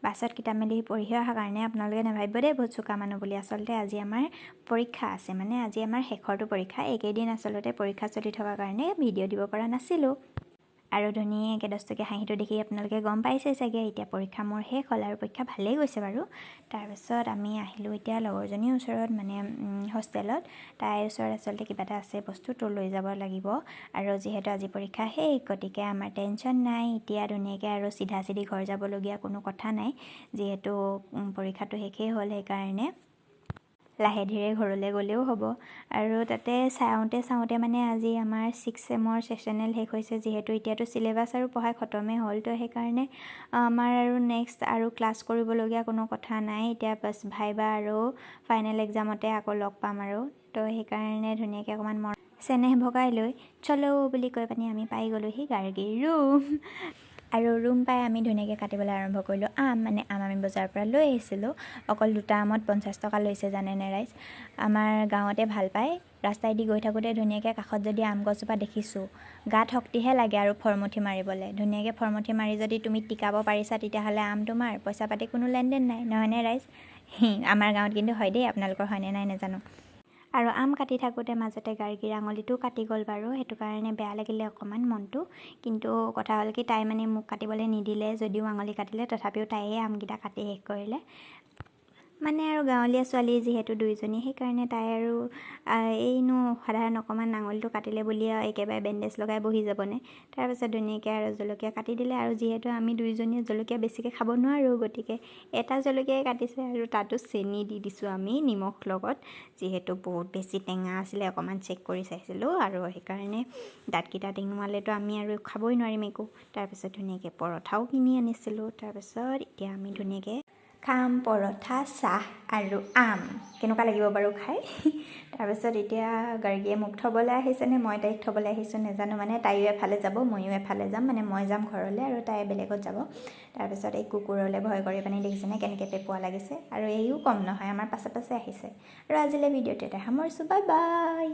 পাছত কিতাপ মেলি পঢ়ি অহাৰ কাৰণে আপোনালোকে নাভাবিব দেই বহুত চোকা মানুহ বুলি। আচলতে আজি আমাৰ পৰীক্ষা আছে, মানে আজি আমাৰ শেষৰটো পৰীক্ষা। এইকেইদিন আচলতে পৰীক্ষা চলি থকাৰ কাৰণে ভিডিঅ' দিব পৰা নাছিলোঁ। আৰু ধুনীয়াকৈ 10 টকীয়া হাঁহিটো দেখি আপোনালোকে গম পাইছে চাগে এতিয়া পৰীক্ষা মোৰ শেষ হ'ল আৰু পৰীক্ষা ভালেই গৈছে বাৰু। তাৰপিছত আমি আহিলোঁ এতিয়া লগৰজনীৰ ওচৰত, মানে হোষ্টেলত। তাইৰ ওচৰত আচলতে কিবা এটা আছে বস্তু, তো লৈ যাব লাগিব। আৰু যিহেতু আজি পৰীক্ষা শেষ, গতিকে আমাৰ টেনশ্যন নাই এতিয়া, ধুনীয়াকৈ আৰু চিধা চিধি ঘৰ যাবলগীয়া কোনো কথা নাই। যিহেতু পৰীক্ষাটো শেষেই হ'ল, সেইকাৰণে লাহে ধীৰে ঘৰলৈ গ'লেও হ'ব। আৰু তাতে চাওঁতে মানে আজি আমাৰ 6th চেমৰ ছেশ্যনেল শেষ হৈছে, যিহেতু এতিয়াতো চিলেবাছ আৰু পঢ়াই খতমেই হ'ল। তো সেইকাৰণে আমাৰ আৰু নেক্সট আৰু ক্লাছ কৰিবলগীয়া কোনো কথা নাই। এতিয়া বাছ ভাইবা আৰু ফাইনেল এক্সামতে আকৌ লগ পাম আৰু। তো সেইকাৰণে ধুনীয়াকৈ অকণমান চেনেহ ভগাই লৈ চলো বুলি কৈ পানি আমি পাই গ'লোহি গাৰ্গীৰ ৰুম। আৰু ৰুম পাই আমি ধুনীয়াকৈ কাটিবলৈ আৰম্ভ কৰিলোঁ আম। মানে আম আমি বজাৰৰ পৰা লৈ আহিছিলোঁ। অকল দুটা আমত 50 টকা লৈছে, জানেনে ৰাইজ। আমাৰ গাঁৱতে ভাল পায়। ৰাস্তাইদি গৈ থাকোঁতে ধুনীয়াকৈ কাষত যদি আম গছজোপা দেখিছোঁ, গাত শক্তিহে লাগে আৰু ফৰমুঠি মাৰিবলৈ। ধুনীয়াকৈ ফৰমুঠি মাৰি যদি তুমি টিকাব পাৰিছা, তেতিয়াহ'লে আম তোমাৰ, পইচা পাতি কোনো লেনদেন নাই, নহয়নে ৰাইজ? আমাৰ গাঁৱত কিন্তু হয় দেই, আপোনালোকৰ হয়নে নাই নাজানো। আৰু আম কাটি থাকোঁতে মাজতে গাৰ্গীৰ আঙুলিটোও কাটি গ'ল বাৰু, সেইটো কাৰণে বেয়া লাগিলে অকণমান মনটো। কিন্তু কথা হ'ল কি, তাই মানে মোক কাটিবলৈ নিদিলে যদিও আঙুলি কাটিলে, তথাপিও তাইয়ে আমকেইটা কাটি শেষ কৰিলে। মানে আৰু গাঁৱলীয়া ছোৱালী যিহেতু দুইজনী, সেইকাৰণে তাই আৰু এইনো সাধাৰণ অকণমান আঙুলিটো কাটিলে বুলি আৰু একেবাৰে বেণ্ডেজ লগাই বহি যাবনে। তাৰপিছত ধুনীয়াকৈ আৰু জলকীয়া কাটি দিলে। আৰু যিহেতু আমি দুইজনীয়ে জলকীয়া বেছিকৈ খাব নোৱাৰোঁ, গতিকে এটা জলকীয়াই কাটিছে আৰু তাতো চেনি দি দিছোঁ আমি নিমখ লগত। যিহেতু বহুত বেছি টেঙা আছিলে, অকণমান চেক কৰি চাইছিলোঁ, আৰু সেইকাৰণে দাঁতকেইটা টেঙুৱালেতো আমি আৰু খাবই নোৱাৰিম একো। তাৰপিছত ধুনীয়াকৈ পৰঠাও কিনি আনিছিলোঁ। তাৰপিছত এতিয়া আমি ধুনীয়াকৈ খাম পৰঠা, চাহ আৰু আম। কেনেকুৱা লাগিব বাৰু খাই? তাৰপিছত এতিয়া গাৰ্গীয়ে মোক থ'বলৈ আহিছেনে মই তাইক থ'বলৈ আহিছোঁ নেজানো। মানে তাইও এফালে যাব, ময়ো এফালে যাম। মানে মই যাম ঘৰলৈ আৰু তাই বেলেগত যাব। তাৰপিছত এই কুকুৰলৈ ভয় কৰি পানি দেখিছেনে কেনেকৈ পেপোৱা লাগিছে। আৰু এইও কম নহয়, আমাৰ পাছে পাছে আহিছে। আৰু আজিলৈ ভিডিঅ'টো এটা সামৰিছোঁ, বাই বাই।